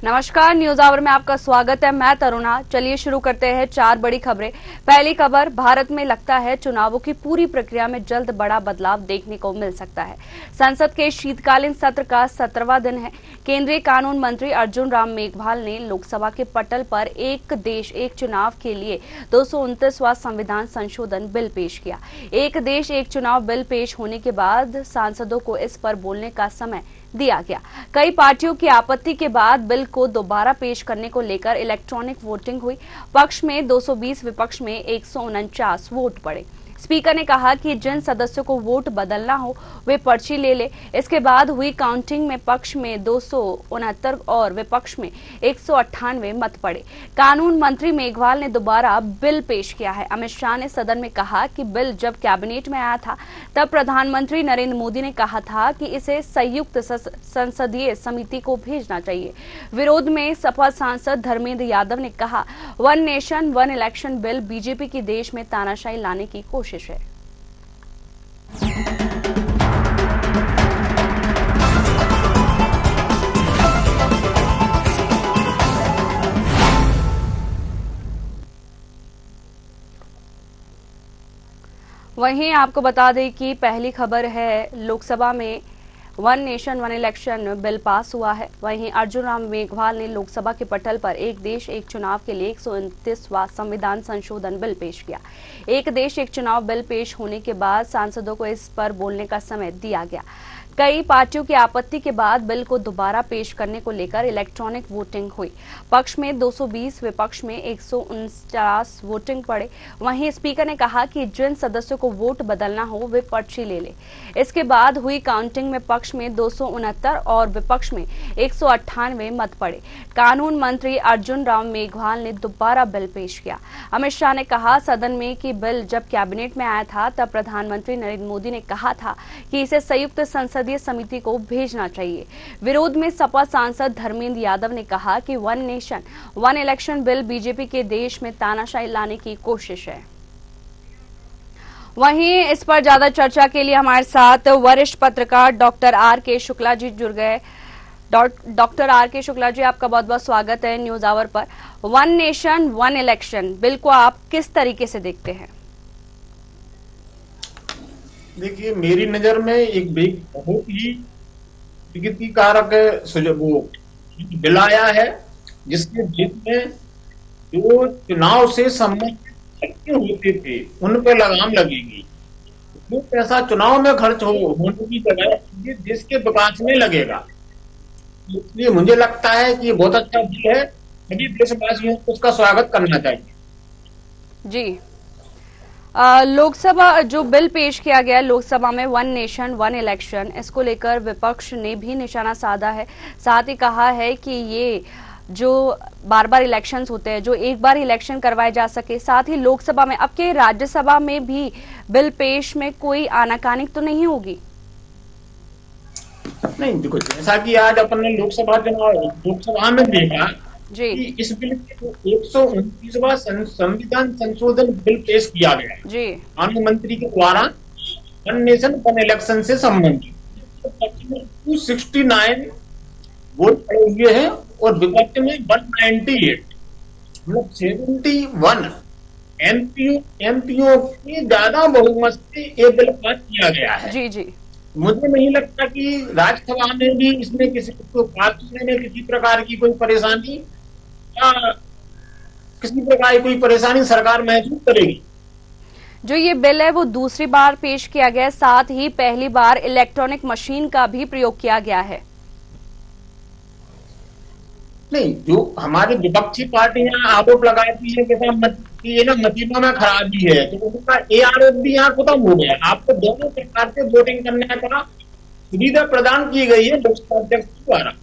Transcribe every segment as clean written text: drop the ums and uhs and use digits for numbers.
नमस्कार, news our में आपका स्वागत है। मैं तरुणा। चलिए शुरू करते हैं 4 बड़ी खबरें। पहली खबर, भारत में लगता है चुनावों की पूरी प्रक्रिया में जल्द बड़ा बदलाव देखने को मिल सकता है। संसद के शीतकालीन सत्र का 17वां दिन है। केंद्रीय कानून मंत्री अर्जुन राम मेघवाल ने लोकसभा के पटल पर एक देश एक चुनाव के लिए 229वां संविधान संशोधन बिल पेश किया। एक देश एक चुनाव बिल पेश होने के बाद सांसदों को इस पर बोलने का समय दिया गया। कई पार्टियों की आपत्ति के बाद बिल को दोबारा पेश करने को लेकर इलेक्ट्रॉनिक वोटिंग हुई। पक्ष में 220, विपक्ष में 149 वोट पड़े। स्पीकर ने कहा कि जिन सदस्यों को वोट बदलना हो वे पर्ची ले ले। इसके बाद हुई काउंटिंग में पक्ष में 269 और विपक्ष में 198 मत पड़े। कानून मंत्री मेघवाल ने दोबारा बिल पेश किया है। अमित शाह ने सदन में कहा कि बिल जब कैबिनेट में आया था तब प्रधानमंत्री नरेंद्र मोदी ने कहा था कि इसे संयुक्त संसदीय समिति को भेजना चाहिए। विरोध में सपा सांसद धर्मेंद्र यादव ने कहा, one nation one election bill BJP की देश में तानाशाही लाने की कोशिश है। वहीं आपको बता दें कि पहली खबर है, लोकसभा में one nation one election bill pass हुआ है। वहीं अर्जुन राम मेघवाल ने लोकसभा के पटल पर एक देश एक चुनाव के लिए 129वां संविधान संशोधन बिल पेश किया। एक देश एक चुनाव बिल पेश होने के बाद सांसदों को इस पर बोलने का समय दिया गया। कई पार्टियों की आपत्ति के बाद बिल को दोबारा पेश करने को लेकर इलेक्ट्रॉनिक वोटिंग हुई। पक्ष में 220, विपक्ष में 149 वोटिंग पड़े। वहीं स्पीकर ने कहा कि जिन सदस्यों को वोट बदलना हो वे पर्ची ले ले। इसके बाद हुई काउंटिंग में पक्ष में 269 और विपक्ष में 198 मत पड़े। कानून मंत्री अर्जुन राम मेघवाल ने दोबारा बिल पेश किया। अमित शाह ने कहा सदन में कि बिल जब कैबिनेट में आया था तब प्रधानमंत्री नरेंद्र मोदी ने कहा था कि इसे संयुक्त संसदीय समिति को भेजना चाहिए। विरोध में सपा सांसद धर्मेंद्र यादव ने कहा कि one nation one election bill BJP के देश में तानाशाही लाने की कोशिश है। वहीं इस पर ज्यादा चर्चा के लिए हमारे साथ वरिष्ठ पत्रकार डॉक्टर आर के शुक्ला जी जुड़ गए। डॉक्टर आर के शुक्ला जी, आपका बहुत बहुत स्वागत है न्यूज आवर पर। One nation one election bill को आप किस तरीके से देखते हैं? देखिए, मेरी नजर में एक बहुत ही विकृतिकारक वो बिल आया है, जिसके जिसमें जो चुनाव से संबंधित होते थे उन पर लगाम लगेगी। जो पैसा चुनाव में खर्च होने की जगह देश के विकास में लगेगा। इसलिए मुझे लगता है कि ये बहुत अच्छा बिल है। सभी देशवासियों को उसका स्वागत करना चाहिए। जी, लोकसभा जो बिल पेश किया गया लोकसभा में वन नेशन वन इलेक्शन, इसको लेकर विपक्ष ने भी निशाना साधा है। साथ ही कहा है कि ये जो बार बार इलेक्शंस होते हैं, जो एक बार इलेक्शन करवाए जा सके। साथ ही लोकसभा में, अब के राज्यसभा में भी बिल पेश में कोई आनाकानी तो नहीं होगी? नहीं, देखो, जैसा कि आज अपने लोकसभा में देखा कि इस बिल के 129वां संविधान संशोधन बिल पेश किया गया है कानून मंत्री के द्वारा वन नेशन वन इलेक्शन से संबंधित। 269 वोट पड़े हुए हैं और विपक्ष में 198, मतलब 71 एमपीओ की ज्यादा बहुमत से ये बिल पास किया गया है। जी जी, मुझे नहीं लगता कि राज्यसभा में भी इसमें किसी को पास करने में किसी प्रकार की कोई परेशानी या किसी प्रकार की कोई परेशानी सरकार महसूस करेगी। जो ये बिल है वो दूसरी बार पेश किया गया है। साथ ही पहली बार इलेक्ट्रॉनिक मशीन का भी प्रयोग किया गया है। नहीं, जो हमारी विपक्षी पार्टियां आरोप लगाती है कि ये ना मशीनों में खराबी है, तो उनका ये आरोप भी यहाँ खत्म हो गया। आपको दोनों प्रकार से वोटिंग करने का सुविधा प्रदान की गई है लोकसभा अध्यक्ष द्वारा।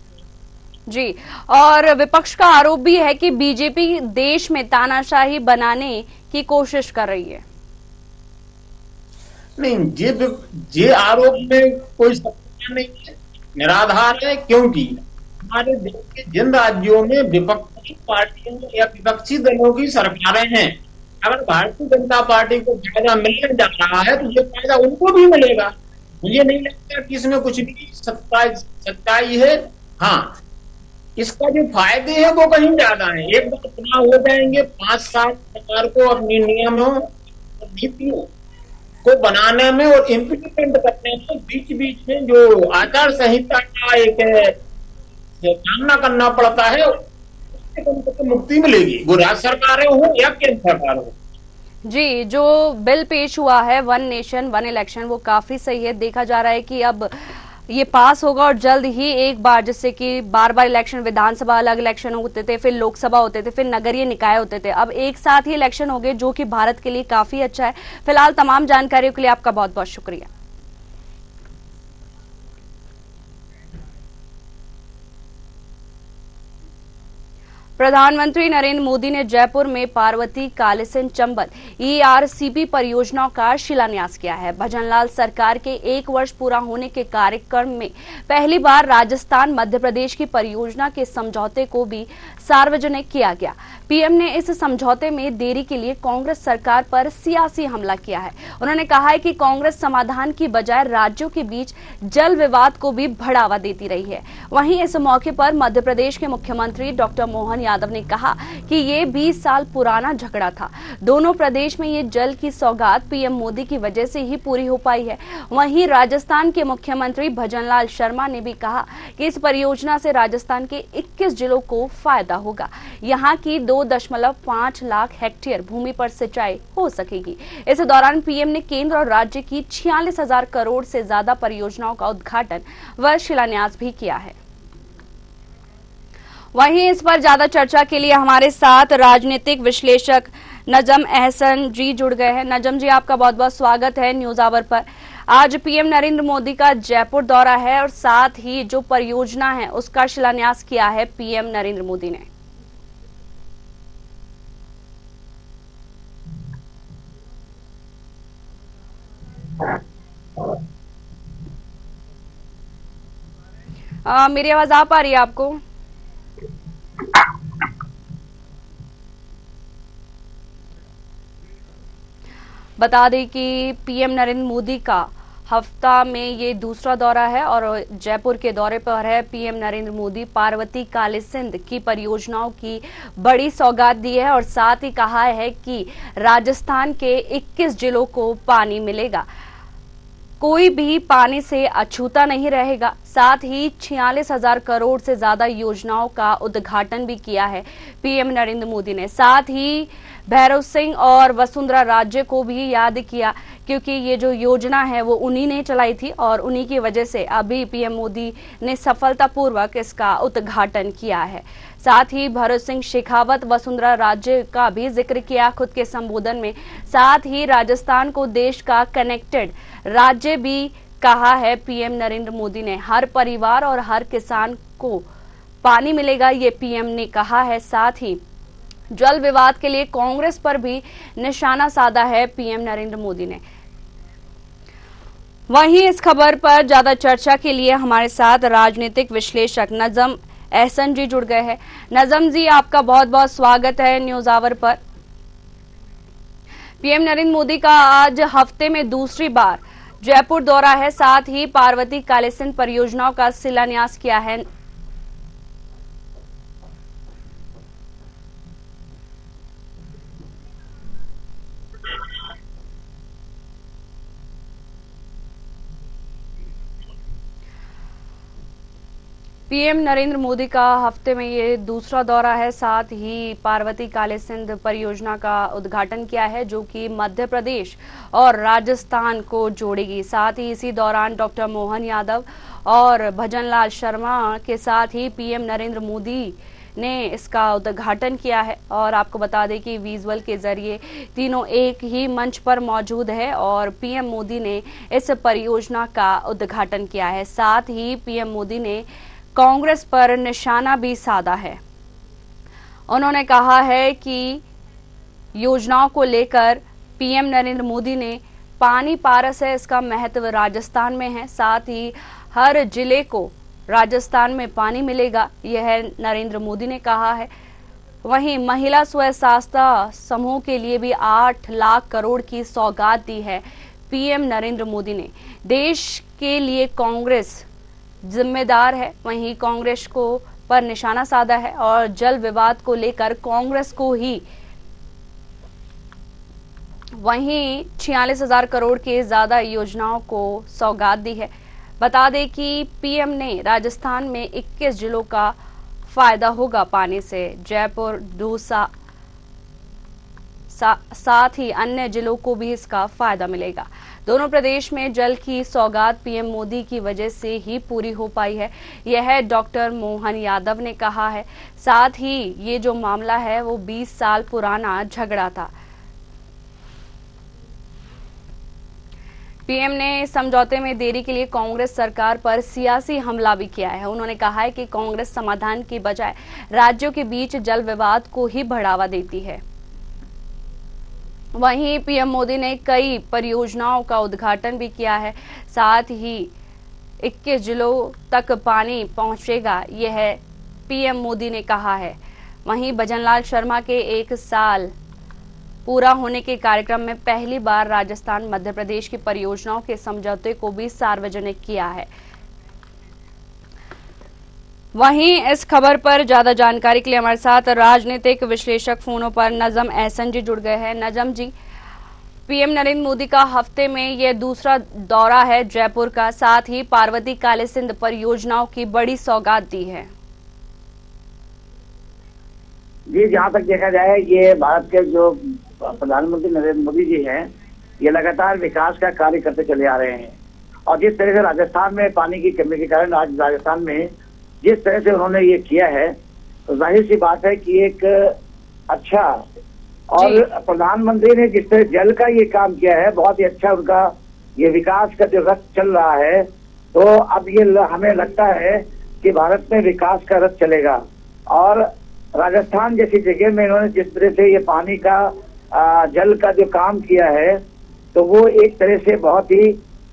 जी, और विपक्ष का आरोप भी है कि बीजेपी देश में तानाशाही बनाने की कोशिश कर रही है। नहीं, ये आरोप में कोई सत्य नहीं है, निराधार है। क्योंकि हमारे देश के जिन राज्यों में विपक्षी पार्टियों या विपक्षी दलों की सरकारें हैं, अगर भारतीय जनता पार्टी को फायदा मिलने जा रहा है तो ये फायदा उनको भी मिलेगा। मुझे नहीं लगता कि इसमें कुछ भी सच्चाई है। हाँ, इसका जो फायदे है वो कहीं ज्यादा है। एक बार चुनाव हो जाएंगे, 5 साल सरकार को अपनी नियमों और नीतियों को बनाने में और इम्प्लीमेंट करने में बीच बीच में जो आचार संहिता का एक सामना करना पड़ता है, उससे कम से कम मुक्ति मिलेगी, वो राज्य सरकारें हो या केंद्र सरकार हो। जी, जो बिल पेश हुआ है वन नेशन वन इलेक्शन, वो काफी सही है। देखा जा रहा है कि अब ये पास होगा और जल्द ही एक बार, जैसे कि बार बार इलेक्शन, विधानसभा अलग इलेक्शन होते थे, फिर लोकसभा होते थे, फिर नगरीय निकाय होते थे, अब एक साथ ही इलेक्शन हो गए, जो कि भारत के लिए काफी अच्छा है। फिलहाल तमाम जानकारियों के लिए आपका बहुत बहुत शुक्रिया। प्रधानमंत्री नरेंद्र मोदी ने जयपुर में पार्वती कालीसिंध चंबल ERCP परियोजनाओं का शिलान्यास किया है। भजनलाल सरकार के 1 वर्ष पूरा होने के कार्यक्रम में पहली बार राजस्थान मध्य प्रदेश की परियोजना के समझौते को भी सार्वजनिक किया गया। पीएम ने इस समझौते में देरी के लिए कांग्रेस सरकार पर सियासी हमला किया है। उन्होंने कहा है कि कांग्रेस समाधान की बजाय राज्यों के बीच जल विवाद को भी बढ़ावा देती रही है। वहीं इस मौके पर मध्य प्रदेश के मुख्यमंत्री डॉक्टर मोहन यादव ने कहा कि ये 20 साल पुराना झगड़ा था। दोनों प्रदेश में ये जल की सौगात पीएम मोदी की वजह से ही पूरी हो पाई है। वहीं राजस्थान के मुख्यमंत्री भजनलाल शर्मा ने भी कहा कि इस परियोजना से राजस्थान के 21 जिलों को फायदा होगा। यहाँ की 2.5 लाख हेक्टेयर भूमि पर सिंचाई हो सकेगी। इस दौरान पीएम ने केंद्र और राज्य की 46,000 करोड़ से ज्यादा परियोजनाओं का उद्घाटन व शिलान्यास भी किया है। वहीं इस पर ज्यादा चर्चा के लिए हमारे साथ राजनीतिक विश्लेषक नजम अहसन जी जुड़ गए हैं। नजम जी, आपका बहुत बहुत स्वागत है न्यूज आवर पर। आज पीएम नरेंद्र मोदी का जयपुर दौरा है और साथ ही जो परियोजना है उसका शिलान्यास किया है पीएम नरेंद्र मोदी ने। मेरी आवाज आ पा रही है आपको? बता दें कि पीएम नरेंद्र मोदी का हफ्ता में ये दूसरा दौरा है और जयपुर के दौरे पर है पीएम नरेंद्र मोदी। पार्वती कालीसिंध की परियोजनाओं की बड़ी सौगात दी है और साथ ही कहा है कि राजस्थान के 21 जिलों को पानी मिलेगा, कोई भी पानी से अछूता नहीं रहेगा। साथ ही 46,000 करोड़ से ज्यादा योजनाओं का उद्घाटन भी किया है पीएम नरेंद्र मोदी ने। साथ ही भैरव सिंह और वसुंधरा राजे को भी याद किया, क्योंकि ये जो योजना है वो उन्हीं ने चलाई थी और उन्हीं की वजह से अभी पीएम मोदी ने सफलतापूर्वक इसका उद्घाटन किया है। साथ ही भरत सिंह शेखावत, वसुंधरा राजे का भी जिक्र किया खुद के संबोधन में। साथ ही राजस्थान को देश का कनेक्टेड राज्य भी कहा है पीएम नरेंद्र मोदी ने। हर परिवार और हर किसान को पानी मिलेगा, ये पीएम ने कहा है। साथ ही जल विवाद के लिए कांग्रेस पर भी निशाना साधा है पीएम नरेंद्र मोदी ने। वहीं इस खबर पर ज्यादा चर्चा के लिए हमारे साथ राजनीतिक विश्लेषक नजम अहसन जी जुड़ गए हैं। नजम जी, आपका बहुत बहुत स्वागत है न्यूज आवर पर। पीएम नरेंद्र मोदी का आज हफ्ते में दूसरी बार जयपुर दौरा है, साथ ही पार्वती कालीसिंध परियोजनाओं का शिलान्यास किया है। पीएम नरेंद्र मोदी का हफ्ते में ये दूसरा दौरा है, साथ ही पार्वती कालीसिंध परियोजना का उद्घाटन किया है, जो कि मध्य प्रदेश और राजस्थान को जोड़ेगी। साथ ही इसी दौरान डॉक्टर मोहन यादव और भजनलाल शर्मा के साथ ही पीएम नरेंद्र मोदी ने इसका उद्घाटन किया है। और आपको बता दें कि विजुअल के जरिए तीनों एक ही मंच पर मौजूद है और पीएम मोदी ने इस परियोजना का उद्घाटन किया है। साथ ही पीएम मोदी ने कांग्रेस पर निशाना भी साधा है। उन्होंने कहा है कि योजनाओं को लेकर पीएम नरेंद्र मोदी ने पानी पारस है, इसका महत्व राजस्थान में है। साथ ही हर जिले को राजस्थान में पानी मिलेगा, यह नरेंद्र मोदी ने कहा है। वहीं महिला स्वयं सहायता समूह के लिए भी 8 लाख करोड़ की सौगात दी है पीएम नरेंद्र मोदी ने। देश के लिए कांग्रेस जिम्मेदार है, वहीं कांग्रेस को पर निशाना साधा है और जल विवाद को लेकर कांग्रेस को ही वहीं 46,000 करोड़ के ज्यादा योजनाओं को सौगात दी है। बता दें कि पीएम ने राजस्थान में 21 जिलों का फायदा होगा पानी से। जयपुर, दौसा साथ ही अन्य जिलों को भी इसका फायदा मिलेगा। दोनों प्रदेश में जल की सौगात पीएम मोदी की वजह से ही पूरी हो पाई है, यह डॉक्टर मोहन यादव ने कहा है। साथ ही ये जो मामला है वो 20 साल पुराना झगड़ा था। पीएम ने समझौते में देरी के लिए कांग्रेस सरकार पर सियासी हमला भी किया है। उन्होंने कहा है कि कांग्रेस समाधान की बजाय राज्यों के बीच जल विवाद को ही बढ़ावा देती है। वहीं पीएम मोदी ने कई परियोजनाओं का उद्घाटन भी किया है। साथ ही 21 जिलों तक पानी पहुंचेगा, यह पीएम मोदी ने कहा है। वहीं भजनलाल शर्मा के 1 साल पूरा होने के कार्यक्रम में पहली बार राजस्थान मध्य प्रदेश की परियोजनाओं के समझौते को भी सार्वजनिक किया है। वहीं इस खबर पर ज्यादा जानकारी के लिए हमारे साथ राजनीतिक विश्लेषक फोनों पर नजम एहसन जी जुड़ गए हैं। नजम जी, पीएम नरेंद्र मोदी का हफ्ते में यह दूसरा दौरा है जयपुर का, साथ ही पार्वती काले सिंध परियोजनाओं की बड़ी सौगात दी है। जी, जहाँ तक देखा जाए ये भारत के जो प्रधानमंत्री नरेंद्र मोदी जी हैं, ये लगातार विकास का कार्य करते चले आ रहे हैं। और जिस तरह से राजस्थान में पानी की कमी के कारण आज राजस्थान में जिस तरह से उन्होंने ये किया है, तो जाहिर सी बात है कि एक अच्छा, और प्रधानमंत्री ने जिस तरह जल का ये काम किया है, बहुत ही अच्छा उनका ये विकास का जो रथ चल रहा है। तो अब ये हमें लगता है कि भारत में विकास का रथ चलेगा। और राजस्थान जैसी जगह में इन्होंने जिस तरह से ये पानी का जल का जो काम किया है, तो वो एक तरह से बहुत ही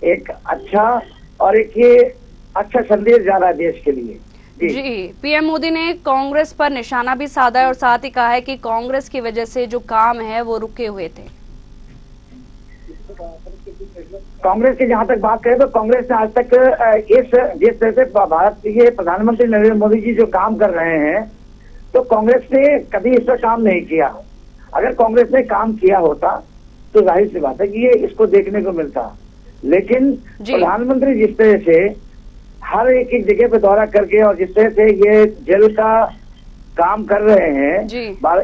एक अच्छा और एक ये अच्छा संदेश जा रहा है देश के लिए। जी, पीएम मोदी ने कांग्रेस पर निशाना भी साधा है और साथ ही कहा है कि कांग्रेस की वजह से जो काम है वो रुके हुए थे। कांग्रेस की जहां तक बात करें तो कांग्रेस ने आज तक जिस तरह से भारत के प्रधानमंत्री नरेंद्र मोदी जी जो काम कर रहे हैं, तो कांग्रेस ने कभी इस पर काम नहीं किया। अगर कांग्रेस ने काम किया होता तो जाहिर सी बात है कि ये इसको देखने को मिलता। लेकिन प्रधानमंत्री जिस तरह से हर एक जगह पे दौरा करके और जिस तरह से ये जल का काम कर रहे हैं,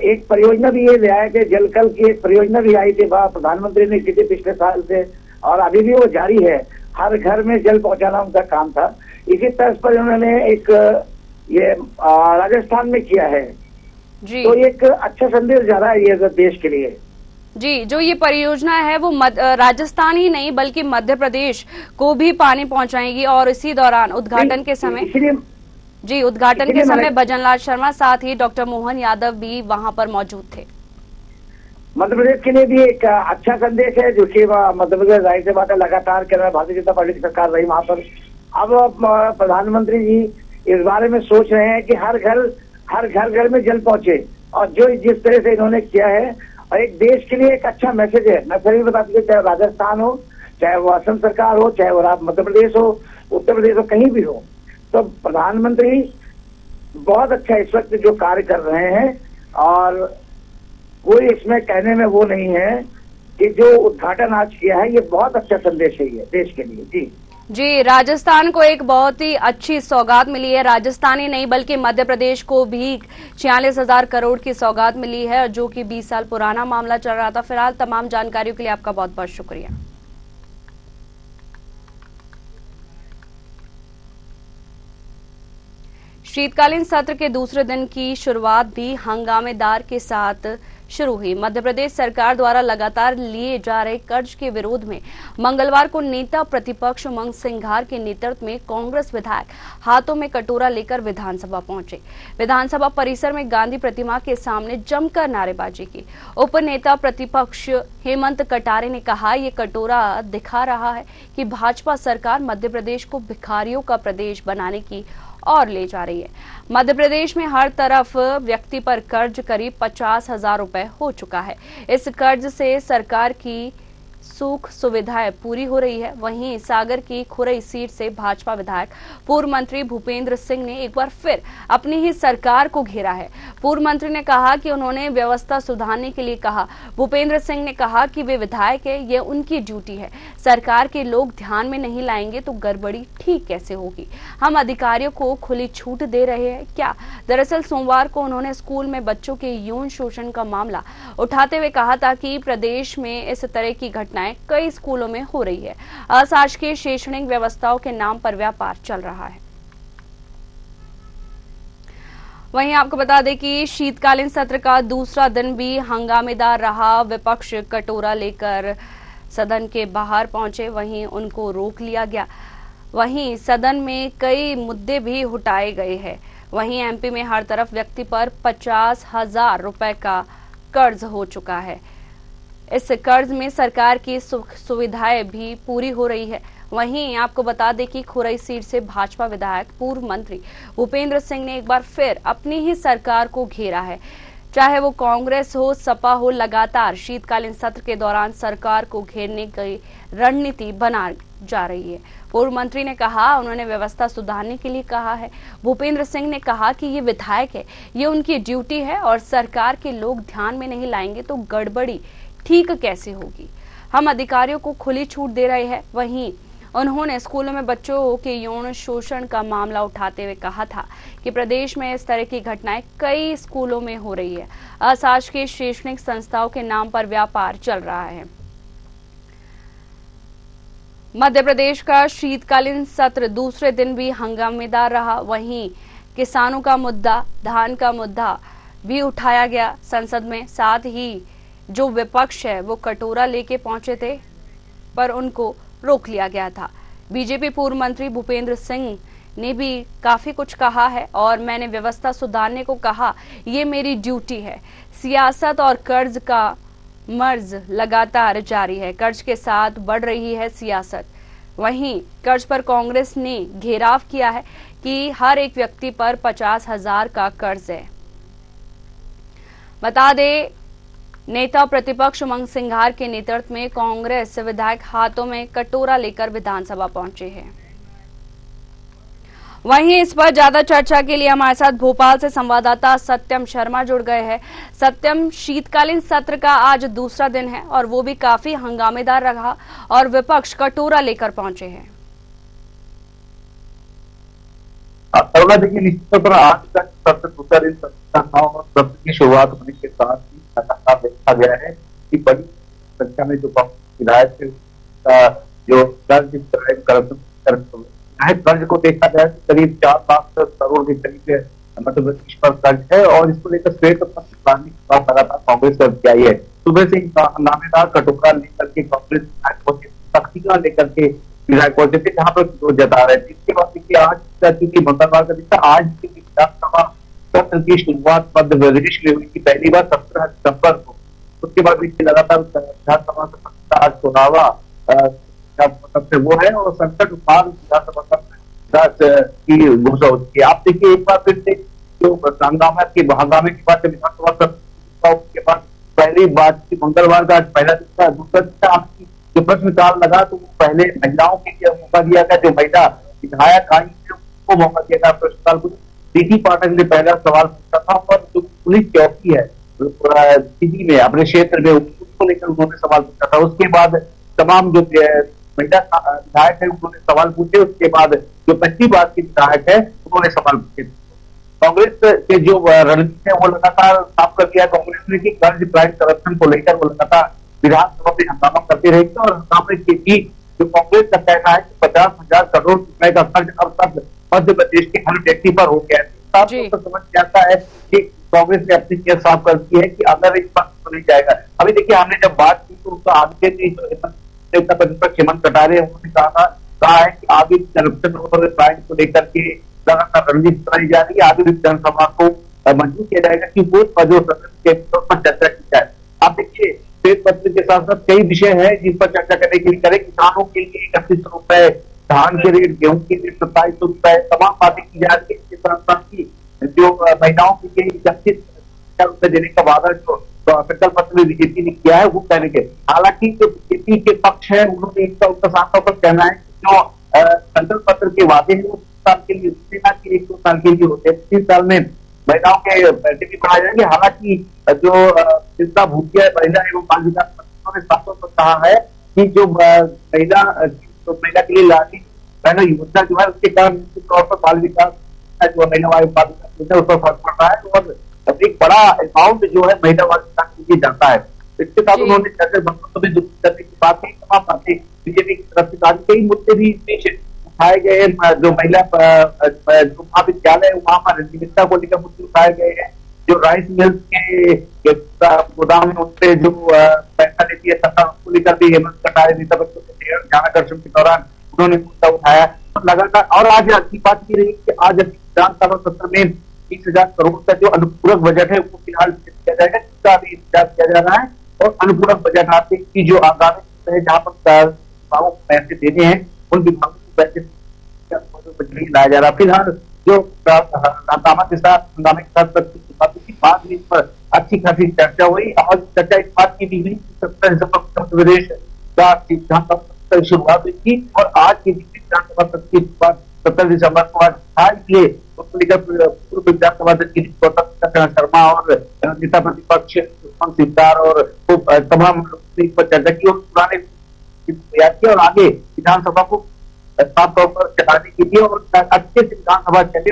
एक परियोजना भी ये ले आया कि जल कल की एक परियोजना भी आई थी, प्रधानमंत्री ने की थी पिछले साल से, और अभी भी वो जारी है। हर घर में जल पहुंचाना उनका काम था। इसी तर्ज पर उन्होंने एक ये राजस्थान में किया है। जी, तो एक अच्छा संदेश जा रहा है ये देश के लिए। जी, जो ये परियोजना है वो राजस्थान ही नहीं बल्कि मध्य प्रदेश को भी पानी पहुंचाएगी। और इसी दौरान उद्घाटन के समय उद्घाटन के समय भजनलाल शर्मा साथ ही डॉक्टर मोहन यादव भी वहां पर मौजूद थे। मध्य प्रदेश के लिए भी एक अच्छा संदेश है, जो कि मध्य प्रदेश जाहिर सी बात है लगातार भारतीय जनता पार्टी की सरकार रही वहां पर। अब प्रधानमंत्री जी इस बारे में सोच रहे हैं कि हर घर में जल पहुंचे, और जो जिस तरह से इन्होंने किया है, और एक देश के लिए एक अच्छा मैसेज है। मैं फिर भी बता दूं, चाहे राजस्थान हो, चाहे वो असम सरकार हो, चाहे वो मध्य प्रदेश हो, उत्तर प्रदेश हो, कहीं भी हो, तो प्रधानमंत्री बहुत अच्छा इस वक्त जो कार्य कर रहे हैं। और कोई इसमें कहने में वो नहीं है कि जो उद्घाटन आज किया है ये बहुत अच्छा संदेश है ये देश के लिए। जी, राजस्थान को एक बहुत ही अच्छी सौगात मिली है। राजस्थान ही नहीं बल्कि मध्य प्रदेश को भी 46,000 करोड़ की सौगात मिली है, जो कि 20 साल पुराना मामला चल रहा था। फिलहाल तमाम जानकारियों के लिए आपका बहुत बहुत शुक्रिया। शीतकालीन सत्र के दूसरे दिन की शुरुआत भी हंगामेदार के साथ शुरू हुई। मध्य प्रदेश सरकार द्वारा लगातार लिए जा रहे कर्ज के विरोध में मंगलवार को नेता प्रतिपक्ष उमंग सिंघार के नेतृत्व में कांग्रेस विधायक हाथों में कटोरा लेकर विधानसभा पहुंचे। विधानसभा परिसर में गांधी प्रतिमा के सामने जमकर नारेबाजी की। उप नेता प्रतिपक्ष हेमंत कटारे ने कहा, ये कटोरा दिखा रहा है कि भाजपा सरकार मध्य प्रदेश को भिखारियों का प्रदेश बनाने की और ले जा रही है। मध्य प्रदेश में हर तरफ व्यक्ति पर कर्ज करीब 50,000 रुपए हो चुका है। इस कर्ज से सरकार की सुख सुविधाएं पूरी हो रही है। वहीं सागर की खुरई सीट से भाजपा विधायक पूर्व मंत्री भूपेंद्र सिंह ने एक बार फिर अपनी ही सरकार को घेरा है। पूर्व मंत्री ने कहा कि उन्होंने व्यवस्था सुधारने के लिए कहा। भूपेंद्र सिंह ने कहा कि वे विधायक है, ये उनकी ड्यूटी है। सरकार के लोग ध्यान में नहीं लाएंगे तो गड़बड़ी ठीक कैसे होगी? हम अधिकारियों को खुली छूट दे रहे हैं क्या? दरअसल सोमवार को उन्होंने स्कूल में बच्चों के यौन शोषण का मामला उठाते हुए कहा था कि प्रदेश में इस तरह की घटनाएं कई स्कूलों में हो रही है। अशासकीय शैक्षणिक व्यवस्थाओं के नाम पर व्यापार चल रहा है। वहीं आपको बता दें कि शीतकालीन सत्र का दूसरा दिन भी हंगामेदार रहा। विपक्ष कटोरा लेकर सदन के बाहर पहुंचे, वहीं उनको रोक लिया गया। वहीं सदन में कई मुद्दे भी उठाए गए हैं। वहीं एमपी में हर तरफ व्यक्ति पर 50,000 रुपए का कर्ज हो चुका है। इस कर्ज में सरकार की सुख सुविधाएं भी पूरी हो रही है। वहीं आपको बता दें कि खुरई सीट से भाजपा विधायक पूर्व मंत्री भूपेंद्र सिंह ने एक बार फिर अपनी ही सरकार को घेरा है। चाहे वो कांग्रेस हो, सपा हो, लगातार शीतकालीन सत्र के दौरान सरकार को घेरने की रणनीति बना जा रही है। पूर्व मंत्री ने कहा उन्होंने व्यवस्था सुधारने के लिए कहा है। भूपेंद्र सिंह ने कहा कि ये विधायक है, ये उनकी ड्यूटी है और सरकार के लोग ध्यान में नहीं लाएंगे तो गड़बड़ी ठीक कैसे होगी? हम अधिकारियों को खुली छूट दे रहे हैं। वहीं उन्होंने स्कूलों में बच्चों के यौन शोषण का मामला उठाते हुए कहा था कि प्रदेश में इस तरह की घटनाएं कई स्कूलों में हो रही है। अशासकीय शैक्षणिक संस्थाओं के नाम पर व्यापार चल रहा है। मध्य प्रदेश का शीतकालीन सत्र दूसरे दिन भी हंगामेदार रहा। वहीं किसानों का मुद्दा, धान का मुद्दा भी उठाया गया संसद में। साथ ही जो विपक्ष है वो कटोरा लेके पहुंचे थे, पर उनको रोक लिया गया था। बीजेपी पूर्व मंत्री भूपेंद्र सिंह ने भी काफी कुछ कहा है और मैंने व्यवस्था सुधारने को कहा, ये मेरी ड्यूटी है। सियासत और कर्ज का मर्ज लगातार जारी है। कर्ज के साथ बढ़ रही है सियासत। वहीं कर्ज पर कांग्रेस ने घेराव किया है कि हर एक व्यक्ति पर 50,000 का कर्ज है। बता दें, नेता प्रतिपक्ष उमंग सिंघार के नेतृत्व में कांग्रेस विधायक हाथों में कटोरा लेकर विधानसभा पहुंचे हैं। वहीं इस पर ज्यादा चर्चा के लिए हमारे साथ भोपाल से संवाददाता सत्यम शर्मा जुड़ गए हैं। सत्यम, शीतकालीन सत्र का आज दूसरा दिन है और वो भी काफी हंगामेदार रहा और विपक्ष कटोरा लेकर पहुंचे हैं। देखिए, निश्चित तौर पर आज तक सत्र दूसरा दिन और सत्र की शुरुआत होने के साथ ही लगातार देखा गया है कि बड़ी संख्या में जो विधायक थे जो कर्ज को देखा गया करीब 4 लाख करोड़ के करीब मध्य प्रदेश पर कर्ज है और इसको लेकर श्वेत पत्र लाने की बात लगातार कांग्रेस करती आई है। सुबह से हंगामेदार कटोरा लेकर के कांग्रेस विधायकों से सख्तियां लेकर के विधायक पहुंचे थे, जहां पर विरोध जता रहे थे। इसके बाद देखिए, आज क्योंकि मंगलवार का दिन था, आज की विधानसभा सत्र की शुरुआत मध्य प्रदेश में हुई थी पहली बार 17 दिसंबर को। उसके बाद देखिए लगातार विधानसभा सत्र आज 16वां सत्र वो है और संकट उपहार विधानसभा सत्र की घोषणा होती है। आप देखिए, एक बार फिर से जो हंगामे के बाद विधानसभा सत्र उसके बाद पहली बात की मंगलवार का आज पहला दिन था। दूसरा दिन था आपकी जो प्रश्नकाल लगा तो वो पहले महिलाओं के लिए मौका दिया गया। जो महिला विधायक आई है उनको मौका दिया गया प्रश्नकाल को। डीजी पाठक ने पहला सवाल पूछा था और जो पुलिस चौकी है दिल्ली में अपने क्षेत्र में उसको लेकर उन्होंने सवाल पूछा था। उसके बाद तमाम जो महिला विधायक है उन्होंने सवाल पूछे। उसके बाद जो 25 बार के विधायक है उन्होंने सवाल पूछे। कांग्रेस के जो रणनीति है वो लगातार साफ कर दिया कांग्रेस ने कि कर्ज प्राइम करप्शन को लेकर वो लगातार विधानसभा में हंगामा करते रहेगी और हंगामे के बीच जो कांग्रेस का कहना है कि 50,000 करोड़ रुपए का कर्ज अब तक मध्य प्रदेश के हर व्यक्ति पर हो गया है। तो समझ जाता है कि कांग्रेस ने अपनी केस साफ कर दी है कि अगर इस पर तो नहीं जाएगा। अभी देखिए, हमने जब बात की तो उसका आगे नेता प्रतिपक्ष हेमंत कटारे उन्होंने कहा है कि आगे करप्शन और क्राइम को लेकर के लगातार रणनीति बनाई जा रही है। आगे विधानसभा को मंजूर किया जाएगा कि वो जो सदन के पर चर्चा की जाए। आप देखिए, श्वेत पत्र के साथ साथ कई विषय है जिन पर चर्चा करने के लिए करें। किसानों के लिए 31 रुपए, धान के रेट, गेहूं के रेट 27 रुपए, तमाम बातें की जा रही है। इसके साथ साथ जो महिलाओं के लिए 31 रुपए देने का वादा जो संकल्प पत्र बीजेपी ने किया है वो कहने के। हालांकि जो बीजेपी के पक्ष है उन्होंने उनका साफ तौर पर कहना है जो संकल्प पत्र के वादे हैं वो 3 साल के लिए, सेना के 1-2 साल के लिए होते हैं। 3 साल में महिलाओं के पैसे भी बढ़ाए जाएंगे। हालांकि जो चिंता भूतिया महिला एवं बाल विकास मंत्री ने साफ तौर पर कहा है कि जो महिला के लिए लाडली बहना योजना जो है उसके कारण निश्चित तौर पर बाल विकास जो महिला बाल विकास योजना उस पर फर्क पड़ रहा है और एक बड़ा अमाउंट जो है महिला बाल विकास के लिए जाता है। इसके साथ उन्होंने चर्चा करने की बात की, तमाम बातें बीजेपी की तरफ से कई मुद्दे भी पेश उठाए गए। जो महिला जो महाविद्यालय है वहां पर नियमितता को लेकर मुद्दे उठाए गए हैं। जो राइस मिल्स के गोदाम में उनसे जो पैसा लेती है सरकार उसको लेकर भी हेमंत कटारे नेता ध्यानाकर्षण के दौरान उन्होंने मुद्दा उठाया लगातार। और आज की बात की रही कि आज विधानसभा सत्र में 30,000 करोड़ का जो अनुपूरक बजट है वो फिलहाल किया जाएगा, जिसका अभी इंतजार किया जा रहा है। और अनुपूरक बजट आते की जो आगामी है जहाँ पर विभागों को पैसे देने हैं उन विभागों को पैसे लाया जा रहा है। फिलहाल जो हंगामा के साथ बाद में इस पर अच्छी खासी चर्चा हुई और चर्चा इस बात की भी हुई उत्तर प्रदेश का शुरुआत हुई थी और आज की विधानसभा सत्र की शुरुआत 17 दिसंबर को आज इसलिए उसको लेकर पूर्व विधानसभा अध्यक्ष गौतम शर्मा और नेता प्रतिपक्ष सिद्धार और तमाम पर चर्चा की और पुराने तैयार किया और आगे विधानसभा को साफ तौर पर चलाने के लिए और अच्छे से विधानसभा चले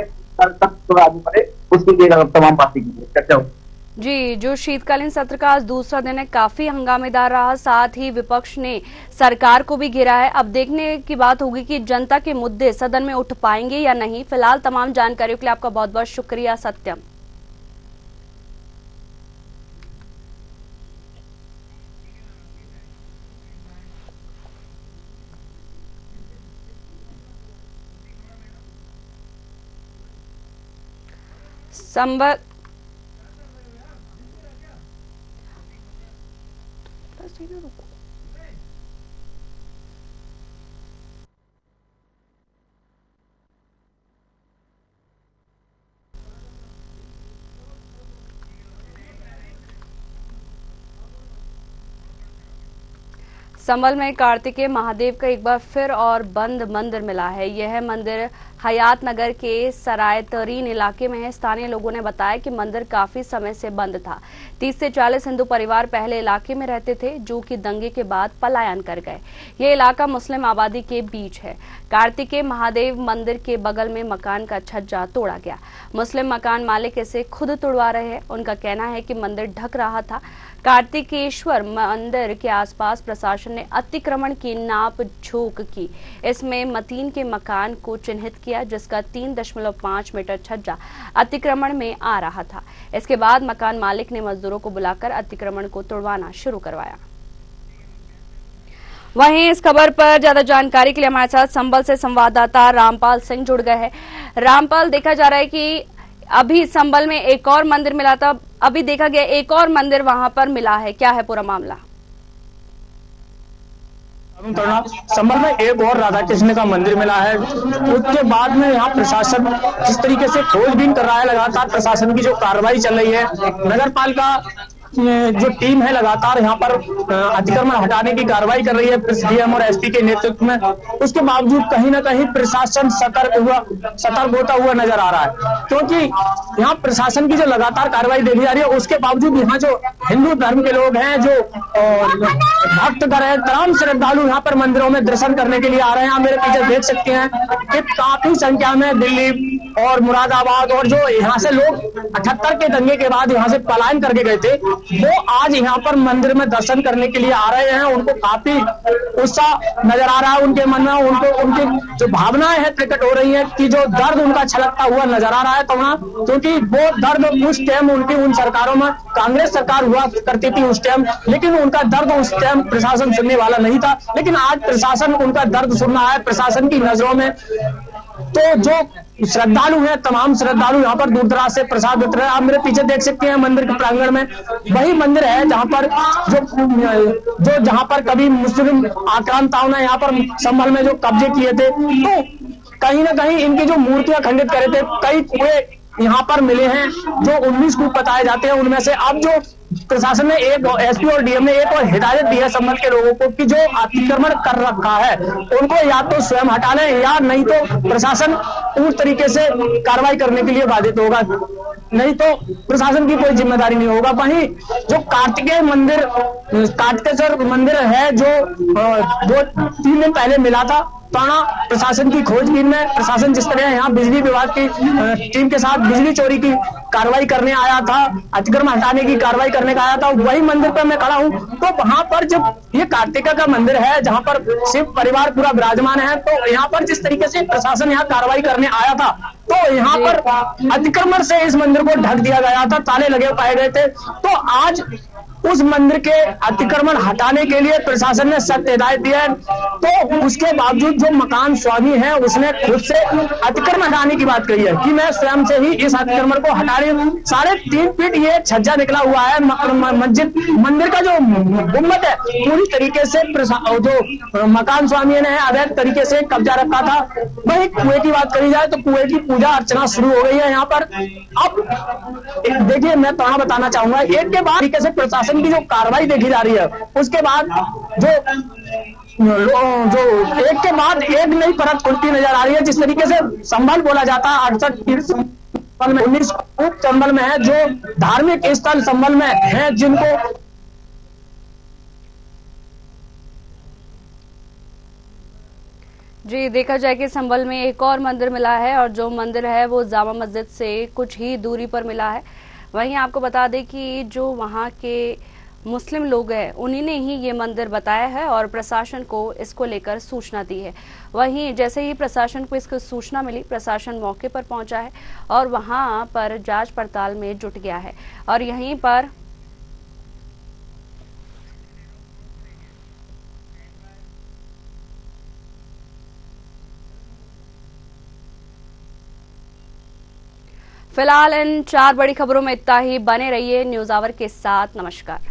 आगे बढ़े उसके लिए तमाम बातें की चर्चा हुई। जी, जो शीतकालीन सत्र का आज दूसरा दिन है काफी हंगामेदार रहा, साथ ही विपक्ष ने सरकार को भी घेरा है। अब देखने की बात होगी कि जनता के मुद्दे सदन में उठ पाएंगे या नहीं। फिलहाल तमाम जानकारियों के लिए आपका बहुत बहुत शुक्रिया सत्यम। संबल संभल में कार्तिकेय महादेव का एक बार फिर और बंद मंदिर मिला है। यह मंदिर हयात नगर के सराय तरीन इलाके में है। स्थानीय लोगों ने बताया कि मंदिर काफी समय से बंद था। 30 से 40 हिंदू परिवार पहले इलाके में रहते थे जो कि दंगे के बाद पलायन कर गए। ये इलाका मुस्लिम आबादी के बीच है। कार्तिकेय महादेव मंदिर के बगल में मकान का छज्जा तोड़ा गया। मुस्लिम मकान मालिक इसे खुद तोड़वा रहे हैं। उनका कहना है कि मंदिर ढक रहा था। कार्तिकेश्वर मंदिर के आसपास प्रशासन ने अतिक्रमण की नाप झोंक की। इसमें मतीन के मकान को चिन्हित किया जिसका 3.5 मीटर छज्जा अतिक्रमण में आ रहा था। इसके बाद मकान मालिक ने मजदूरों को बुलाकर अतिक्रमण को तोड़वाना शुरू करवाया। वहीं इस खबर पर ज्यादा जानकारी के लिए हमारे साथ संभल से संवाददाता रामपाल सिंह जुड़ गए हैं। रामपाल, देखा जा रहा है कि अभी संभल में एक और मंदिर मिला था, अभी देखा गया एक और मंदिर वहां पर मिला है, क्या है पूरा मामला? संभल में एक और राधा कृष्ण का मंदिर मिला है। उसके बाद में यहाँ प्रशासन जिस तरीके से खोजबीन कर रहा है, लगातार प्रशासन की जो कार्रवाई चल रही है, नगर पालिका जो टीम है लगातार यहाँ पर अतिक्रमण हटाने की कार्रवाई कर रही है डीएम और एसपी के नेतृत्व में। उसके बावजूद कहीं ना कहीं प्रशासन सतर्क होता हुआ नजर आ रहा है, क्योंकि यहाँ प्रशासन की जो लगातार कार्रवाई देखी जा रही है उसके बावजूद यहाँ जो हिंदू धर्म के लोग हैं, जो भक्तगण हैं, तमाम श्रद्धालु यहाँ पर मंदिरों में दर्शन करने के लिए आ रहे हैं। आप मेरे पीछे देख सकते हैं कि काफी संख्या में दिल्ली और मुरादाबाद और जो यहाँ से लोग 78 के दंगे के बाद यहाँ से पलायन करके गए थे, वो आज यहाँ पर मंदिर में दर्शन करने के लिए आ रहे हैं। उनको काफी उत्साह नजर आ रहा है उनके मन में, उनकी जो भावनाएं हैं प्रकट हो रही है कि जो दर्द उनका छलकता हुआ नजर आ रहा है तोड़ा, क्योंकि वो दर्द उस टाइम उनकी उन सरकारों में, कांग्रेस सरकार हुआ करती थी उस टाइम, लेकिन उनका दर्द उस टाइम प्रशासन सुनने वाला नहीं था। लेकिन आज प्रशासन उनका दर्द सुन रहा है। प्रशासन की नजरों में तो जो श्रद्धालु हैं, तमाम श्रद्धालु यहाँ पर दूर दराज से प्रसाद वितरण रहे हैं। आप मेरे पीछे देख सकते हैं मंदिर के प्रांगण में वही मंदिर है जहाँ पर कभी मुस्लिम आक्रांताओं ने यहाँ पर संभल में जो कब्जे किए थे, तो कहीं ना कहीं इनकी जो मूर्तियां खंडित करे थे, कई कुएं यहाँ पर मिले हैं, जो 19 कूप बताए जाते हैं। उनमें से अब जो प्रशासन ने एक एसपी और डीएम ने एक और हिदायत दी है संबल के लोगों को कि जो अतिक्रमण कर रखा है उनको या तो स्वयं हटा लें या नहीं तो प्रशासन पूर्ण तरीके से कार्रवाई करने के लिए बाधित होगा, नहीं तो प्रशासन की कोई जिम्मेदारी नहीं होगा। वहीं जो कार्तिकेश्वर मंदिर है जो 2-3 दिन पहले मिला था, थाना प्रशासन की खोजबीन में प्रशासन जिस तरह यहाँ बिजली विभाग की टीम के साथ बिजली चोरी की कार्रवाई करने आया था, अतिक्रमण हटाने की कार्रवाई करने का आया था, वही मंदिर पर मैं खड़ा हूँ। तो वहां पर जब ये कार्तिका का मंदिर है जहां पर शिव परिवार पूरा विराजमान है, तो यहाँ पर जिस तरीके से प्रशासन यहाँ कार्रवाई करने आया था तो यहाँ पर अतिक्रमण से इस मंदिर को ढक दिया गया था, ताले लगे पाए गए थे। तो आज उस मंदिर के अतिक्रमण हटाने के लिए प्रशासन ने सख्त हिदायत दी है, तो उसके बावजूद जो मकान स्वामी है उसने खुद से अतिक्रमण हटाने की बात कही है कि मैं स्वयं से ही इस अतिक्रमण को हटा रही हूँ। 3.5 फीट ये छज्जा निकला हुआ है मस्जिद मंदिर का जो गुम्बद है पूरी तरीके से जो मकान स्वामी ने अवैध तरीके से कब्जा रखा था। वही कुएं की बात करी जाए तो कुएं की पूजा अर्चना शुरू हो गई है यहाँ पर। अब देखिए मैं तो बताना चाहूंगा, एक के बाद तरीके से प्रशासन की जो कार्रवाई देखी जा रही है उसके बाद जो एक के बाद एक नई परत खुलती नजर आ रही है। जिस तरीके से संभल बोला जाता है 68 में 19 कूप संभल में है, जो धार्मिक स्थल संभल में है जिनको जी देखा जाए कि संभल में एक और मंदिर मिला है और जो मंदिर है वो जामा मस्जिद से कुछ ही दूरी पर मिला है। वहीं आपको बता दें कि जो वहां के मुस्लिम लोग हैं उन्हीं ने ही ये मंदिर बताया है और प्रशासन को इसको लेकर सूचना दी है। वहीं जैसे ही प्रशासन को इसकी सूचना मिली प्रशासन मौके पर पहुंचा है और वहां पर जांच पड़ताल में जुट गया है और यहीं पर फिलहाल इन 4 बड़ी खबरों में इतना ही। बने रहिए न्यूज़ आवर के साथ। नमस्कार।